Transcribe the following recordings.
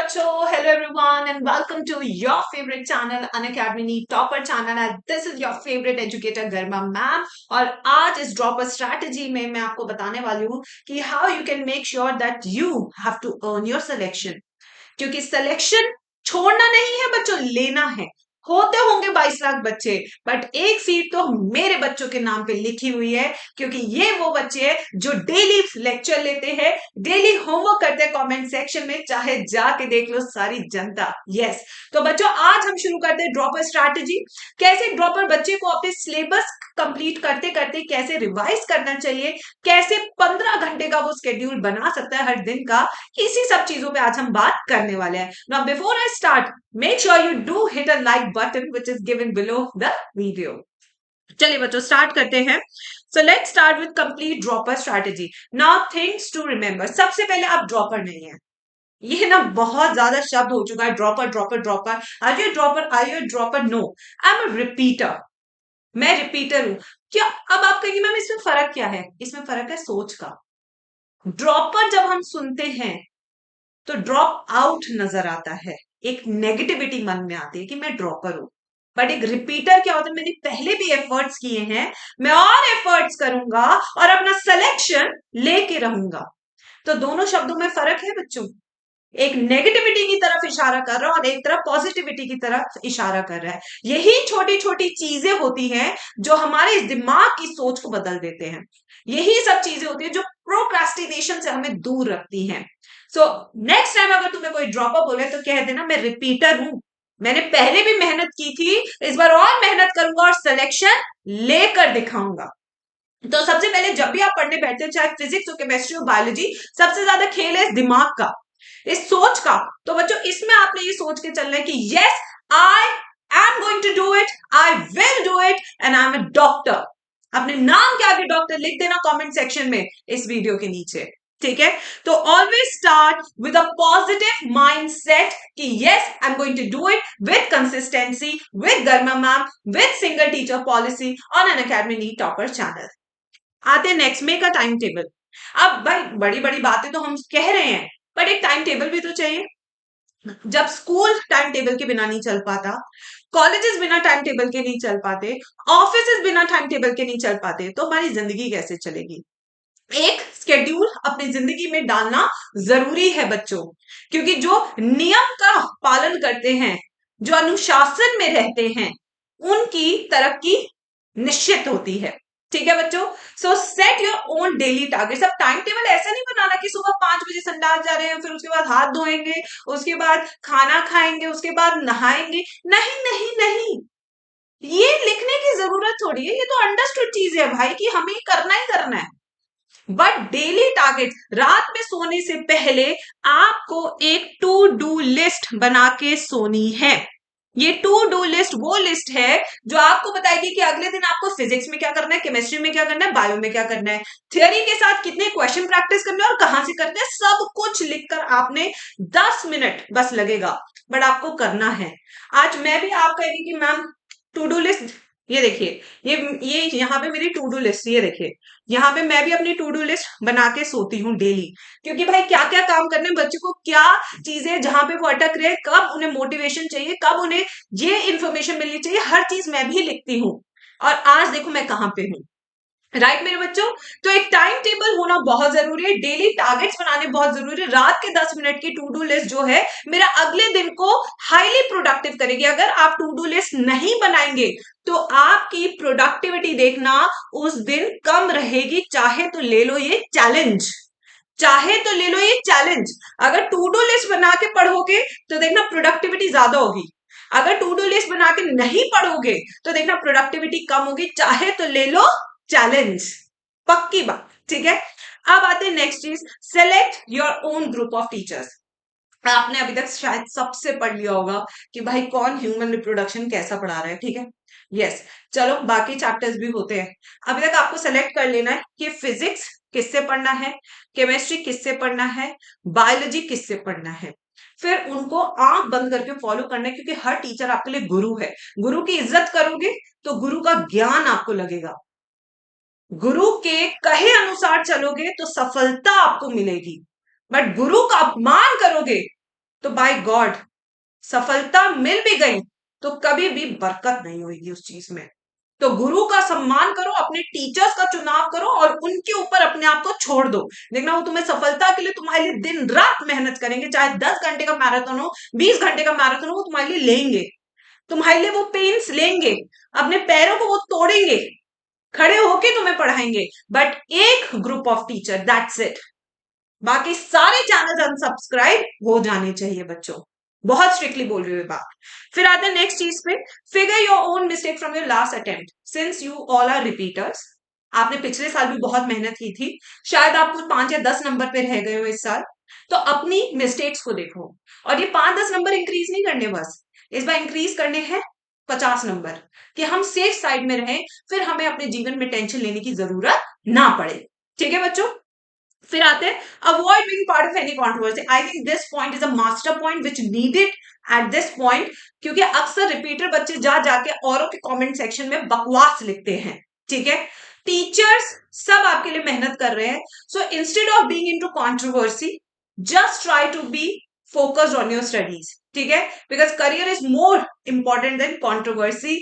बच्चों, hello everyone and welcome to your favorite channel Unacademy Topper Channel and this is your favorite educator Garma ma'am. और आज इस dropper strategy में मैं आपको बताने वाली हूँ कि how you can make sure that you have to earn your selection. क्योंकि सिलेक्शन छोड़ना नहीं है बच्चों, लेना है। होते होंगे 22 लाख बच्चे, बट एक सीट तो मेरे बच्चों के नाम पे लिखी हुई है, क्योंकि ये वो बच्चे हैं जो डेली लेक्चर लेते हैं, डेली होमवर्क करते हैं कमेंट सेक्शन में, चाहे जाके देख लो सारी जनता। यस, तो बच्चों आज हम शुरू करते हैं ड्रॉपर स्ट्रैटेजी। कैसे ड्रॉपर बच्चे को अपने सिलेबस कंप्लीट करते करते कैसे रिवाइज करना चाहिए, कैसे 15 घंटे का वो शेड्यूल बना सकता है हर दिन का, इसी सब चीजों पे आज हम बात करने वाले हैं। Now before I start, make sure you do hit a like button which is given below the video. चलिए बच्चों स्टार्ट करते हैं। So let's start with complete dropper strategy. Now things to remember, सबसे पहले आप ड्रॉपर नहीं है। ये ना बहुत ज्यादा शब्द हो चुका है, dropper dropper dropper. Are you dropper, are you dropper? No, I am a repeater. मैं रिपीटर हूं। क्या अब आप कहेंगे मैम इसमें फर्क क्या है? इसमें फर्क है सोच का। ड्रॉपर जब हम सुनते हैं तो ड्रॉप आउट नजर आता है, एक नेगेटिविटी मन में आती है कि मैं ड्रॉपर हूं। बट एक रिपीटर क्या होता है, मैंने पहले भी एफर्ट्स किए हैं, मैं और एफर्ट्स करूंगा और अपना सिलेक्शन लेके रहूंगा। तो दोनों शब्दों में फर्क है बच्चों। एक नेगेटिविटी की तरफ इशारा कर रहा है और एक तरफ पॉजिटिविटी की तरफ इशारा कर रहा है। यही छोटी छोटी चीजें होती हैं जो हमारे इस दिमाग की सोच को बदल देते हैं। यही सब चीजें होती है जो प्रोक्रास्टिनेशन से हमें दूर रखती हैं। सो नेक्स्ट टाइम अगर तुम्हें कोई ड्रॉपर बोले तो कह देना मैं रिपीटर हूं, मैंने पहले भी मेहनत की थी, इस बार और मेहनत करूंगा और सिलेक्शन लेकर दिखाऊंगा। तो सबसे पहले जब भी आप पढ़ने बैठते हो, चाहे फिजिक्स हो, केमिस्ट्री हो, बायोलॉजी, सबसे ज्यादा खेल है इस दिमाग का, इस सोच का। तो बच्चों इसमें आपने ये सोच के चलना है कि yes I am going to do it, I will do it and I am a doctor. अपने नाम के आगे डॉक्टर लिख देना कमेंट सेक्शन में इस वीडियो के नीचे, ठीक है? तो always start with a positive mindset कि yes I am going to do it with consistency, with Garima ma'am, with single teacher policy on Unacademy topper channel. आते हैं next, make a time table. अब भाई बड़ी बड़ी बातें तो हम कह रहे हैं, बट एक टाइम टेबल भी तो चाहिए। जब स्कूल टाइम टेबल के बिना नहीं चल पाता, कॉलेजेस बिना टाइम टेबल के नहीं चल पाते, ऑफिस बिना टाइम टेबल के नहीं चल पाते, तो हमारी जिंदगी कैसे चलेगी? एक स्केड्यूल अपनी जिंदगी में डालना जरूरी है बच्चों, क्योंकि जो नियम का पालन करते हैं, जो अनुशासन में रहते हैं, उनकी तरक्की निश्चित होती है। ठीक है बच्चों? सो set your own daily targets. अब टाइम टेबल ऐसा नहीं बनाना कि सुबह 5 बजे संडास जा रहे हैं, फिर उसके बाद हाथ धोएंगे, उसके बाद खाना खाएंगे, उसके बाद नहाएंगे। नहीं नहीं नहीं, ये लिखने की जरूरत थोड़ी है, ये तो अंडरस्टूड चीज है भाई कि हमें करना ही करना है। बट डेली टारगेट, रात में सोने से पहले आपको एक टू डू लिस्ट बना के सोनी है। ये टू डू लिस्ट वो लिस्ट है जो आपको बताएगी कि अगले दिन आपको फिजिक्स में क्या करना है, केमिस्ट्री में क्या करना है, बायो में क्या करना है, थ्योरी के साथ कितने क्वेश्चन प्रैक्टिस करने हैं और कहां से करना है, सब कुछ लिखकर आपने 10 मिनट बस लगेगा, बट आपको करना है। आज मैं भी आप कहेंगे कि मैम टू डू लिस्ट, ये देखिए, ये यहाँ पे मेरी टू डू लिस्ट, ये देखिए, यहाँ पे मैं भी अपनी टू डू लिस्ट बना के सोती हूँ डेली। क्योंकि भाई क्या क्या काम करने, बच्चे को क्या चीजें जहां पे वो अटक रहे, कब उन्हें मोटिवेशन चाहिए, कब उन्हें ये इन्फॉर्मेशन मिलनी चाहिए, हर चीज मैं भी लिखती हूँ। और आज देखो मैं कहाँ पे हूँ। राइट मेरे बच्चों? तो एक टाइम टेबल होना बहुत जरूरी है, डेली टारगेट्स बनाने बहुत जरूरी है। रात के 10 मिनट की टू डू लिस्ट जो है मेरा अगले दिन को हाईली प्रोडक्टिव करेगी। अगर आप टू डू लिस्ट नहीं बनाएंगे तो आपकी प्रोडक्टिविटी देखना उस दिन कम रहेगी। चाहे तो ले लो ये चैलेंज, चाहे तो ले लो ये चैलेंज। अगर टू डू लिस्ट बना के पढ़ोगे तो देखना प्रोडक्टिविटी ज्यादा होगी, अगर टू डू लिस्ट बना के नहीं पढ़ोगे तो देखना प्रोडक्टिविटी कम होगी। चाहे तो ले लो चैलेंज, पक्की बात, ठीक है? अब आते हैं नेक्स्ट चीज, select your own group of teachers. आपने अभी तक शायद सबसे पढ़ लिया होगा कि भाई कौन ह्यूमन रिप्रोडक्शन कैसा पढ़ा रहा है, ठीक है? यस, चलो बाकी चैप्टर्स भी होते हैं। अभी तक आपको सेलेक्ट कर लेना है कि फिजिक्स किससे पढ़ना है, केमिस्ट्री किससे पढ़ना है, बायोलॉजी किससे पढ़ना है। फिर उनको आंख बंद करके फॉलो करना है, क्योंकि हर टीचर आपके लिए गुरु है। गुरु की इज्जत करोगे तो गुरु का ज्ञान आपको लगेगा, गुरु के कहे अनुसार चलोगे तो सफलता आपको मिलेगी, बट गुरु का अपमान करोगे तो बाय गॉड सफलता मिल भी गई तो कभी भी बरकत नहीं होगी उस चीज में। तो गुरु का सम्मान करो, अपने टीचर्स का चुनाव करो और उनके ऊपर अपने आप को छोड़ दो। देखना वो तुम्हें सफलता के लिए तुम्हारे लिए दिन रात मेहनत करेंगे, चाहे 10 घंटे का मैराथन हो, 20 घंटे का मैराथन हो, वो तुम्हारे लिए लेंगे, तुम्हारे लिए वो पेन्स लेंगे, अपने पैरों को वो तोड़ेंगे, खड़े होके तुम्हें पढ़ाएंगे। बट एक group of teacher, that's it. बाकी सारे चैनल अनसब्सक्राइब हो जाने चाहिए बच्चों। बहुत स्ट्रिक्टली बोल रही हूँ ये बात। फिर आते हैं नेक्स्ट चीज पे, figure your own mistake from your last attempt since you all are repeaters. आपने पिछले साल भी बहुत मेहनत की थी, शायद आप कुछ 5 या 10 नंबर पे रह गए हो इस साल, तो अपनी मिस्टेक्स को देखो। और ये 5-10 नंबर इंक्रीज नहीं करने, बस इस बार इंक्रीज करने हैं 50 नंबर, कि हम सेफ साइड में रहें, फिर हमें अपने जीवन में टेंशन लेने की जरूरत ना पड़े। ठीक है बच्चों। फिर आते हैं avoid being part of any controversy. I think this point is a master point which needed at this point, क्योंकि अक्सर रिपीटर बच्चे जा जाके औरों के कमेंट सेक्शन में बकवास लिखते हैं। ठीक है, टीचर्स सब आपके लिए मेहनत कर रहे हैं, so instead of being into controversy just try to be focused on your studies. ठीक है, because career is more important than controversy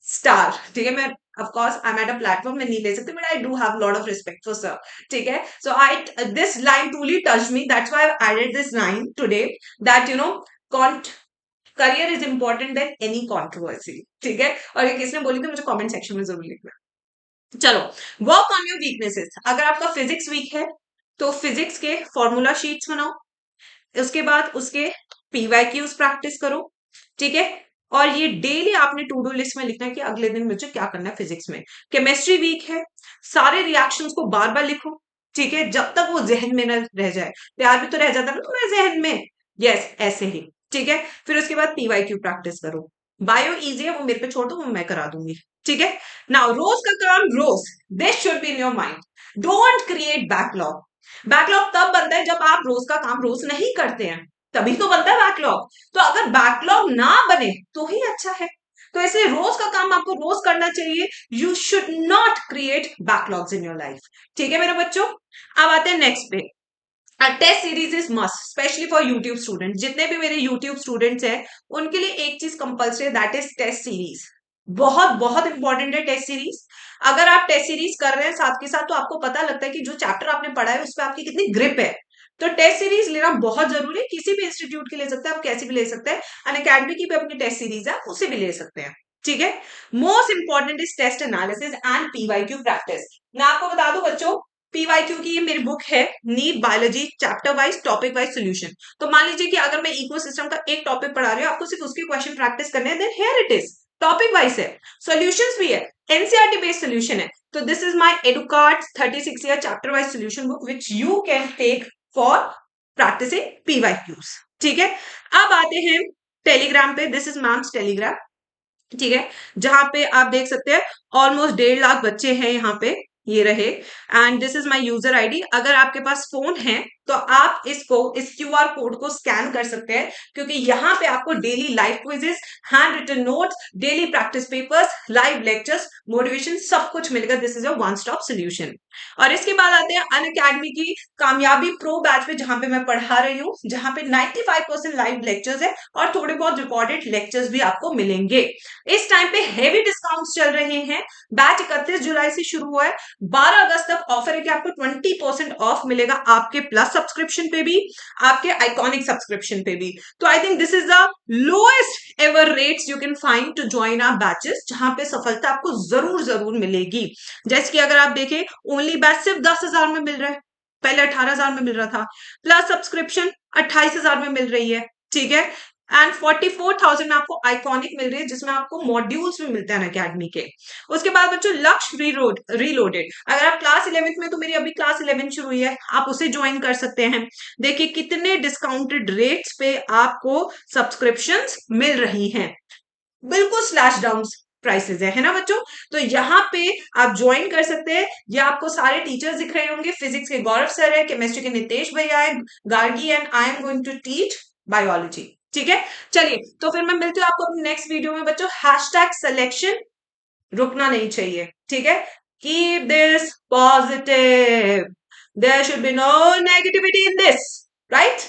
star. ठीक है, मैं of course I am at a platform में नहीं ले सकती, but I do have lot of respect for sir. ठीक है, so I this line truly touch me, that's why I added this line today, that you know career is important than any controversy. ठीक है, और ये किसने बोली थी मुझे कमेंट सेक्शन में जरूर लिखना। चलो, वर्क ऑन योर वीकनेसेस। अगर आपका फिजिक्स वीक है तो फिजिक्स के फॉर्मूला शीट्स बनाओ, उसके बाद उसके पीवाईक्यूज प्रैक्टिस करो। ठीक है, और ये डेली आपने टू डू लिस्ट में लिखना है कि अगले दिन मुझे क्या करना है फिजिक्स में। केमिस्ट्री वीक है, सारे रिएक्शंस को बार बार लिखो। ठीक है, जब तक वो जहन में न रह जाए। प्यार भी तो रह जाता है ना तुम्हारे जहन में, यस ऐसे ही। ठीक है, फिर उसके बाद पीवाईक्यू प्रैक्टिस करो। बायो इजी है, वो मेरे पे छोड़ दो, वो मैं करा दूंगी। ठीक है, नाउ रोज का काम रोज, this should be in your mind. Don't create backlog. Backlog तब बनता है जब आप रोज का काम रोज नहीं करते हैं, तभी तो बनता है बैकलॉग। तो अगर बैकलॉग ना बने तो ही अच्छा है। तो इसलिए रोज का काम आपको रोज करना चाहिए। You should not create backlogs in your life. ठीक है मेरे बच्चों। अब आते हैं नेक्स्ट पे, test series is must specially for YouTube student. जितने भी मेरे यूट्यूब स्टूडेंट्स हैं उनके लिए एक चीज कंपल्सरी है, दैट इज टेस्ट सीरीज। बहुत बहुत इंपॉर्टेंट है टेस्ट सीरीज। अगर आप टेस्ट सीरीज कर रहे हैं साथ के साथ, तो आपको पता लगता है कि जो चैप्टर आपने पढ़ा है उस पर आपकी कितनी ग्रिप है। तो टेस्ट सीरीज लेना बहुत जरूरी है। किसी भी इंस्टीट्यूट की ले सकते हैं, आप कैसी भी ले सकते हैं। अनअकैडमी की भी अपनी टेस्ट सीरीज है, उसे भी ले सकते हैं। ठीक है, most important is test analysis and PYQ practice. मैं आपको बता दूं बच्चों, पीवाईक्यू की ये मेरी बुक है, NEET biology chapter wise topic wise solution. तो मान लीजिए कि अगर मैं इकोसिस्टम का एक टॉपिक पढ़ा रही हूँ, आपको सिर्फ उसके क्वेश्चन प्रैक्टिस करने हैं, then here it is. Topic wise है, सॉल्यूशंस भी है, एनसीईआरटी बेस्ड सोल्यूशन है। तो this is my Educart 36 year chapter wise solution book which you can take for practicing PYQs. ठीक है, अब आते हैं टेलीग्राम पे। This is ma'am's Telegram. ठीक है, जहां पे आप देख सकते हैं ऑलमोस्ट 1.5 लाख बच्चे हैं यहाँ पे, ये रहे। And this is my user ID. अगर आपके पास फोन है तो आप इस क्यूआर कोड को स्कैन कर सकते हैं, क्योंकि यहाँ पे आपको daily live quizzes, hand written notes, daily practice papers, live lectures, motivation सब कुछ मिलेगा। This is a one stop solution. और इसके बाद आते हैं अनअकैडमी की कामयाबी प्रो बैच पे, जहां पे मैं पढ़ा रही हूँ, जहां पे 95% लाइव लेक्चर्स है और थोड़े बहुत रिकॉर्डेड लेक्चर्स भी आपको मिलेंगे। इस टाइम पे हेवी डिस्काउंट्स चल रहे हैं। बैच 31 जुलाई से शुरू हुआ है, 12 अगस्त तक ऑफर है कि आपको 20% ऑफ मिलेगा आपके प्लस सब्सक्रिप्शन पे भी, आपके आइकॉनिक सब्सक्रिप्शन पे भी। तो I think this is the lowest ever rates you can find to join our batches, जहां पे सफलता आपको जरूर जरूर मिलेगी। जैसे कि अगर आप देखें, ओनली बैच सिर्फ 10,000 में मिल रहा है, पहले 18,000 में मिल रहा था। प्लस सब्सक्रिप्शन 28,000 में मिल रही है। ठीक है, एंड 44,000 आपको आइकॉनिक मिल रही है, जिसमें आपको मॉड्यूल्स भी मिलते हैं अकेडमी के। उसके बाद बच्चों लक्ष्य रीलोडेड। अगर आप क्लास 11th में, तो मेरी अभी क्लास 11 शुरू हुई है, आप उसे ज्वाइन कर सकते हैं। देखिए कितने डिस्काउंटेड रेट्स पे आपको सब्सक्रिप्शंस मिल रही हैं, बिल्कुल स्लैश डाउन प्राइसेस है ना बच्चों। तो यहाँ पे आप ज्वाइन कर सकते हैं। ये आपको सारे टीचर्स दिख रहे होंगे। फिजिक्स के गौरव सर है, केमिस्ट्री के नितेश भैया है, Gargi, and I am going to teach biology. ठीक है, चलिए तो फिर मैं मिलती हूँ आपको अपनी नेक्स्ट वीडियो में बच्चों। हैशटैग सिलेक्शन रुकना नहीं चाहिए। ठीक है, keep this positive, there should be no negativity in this, right.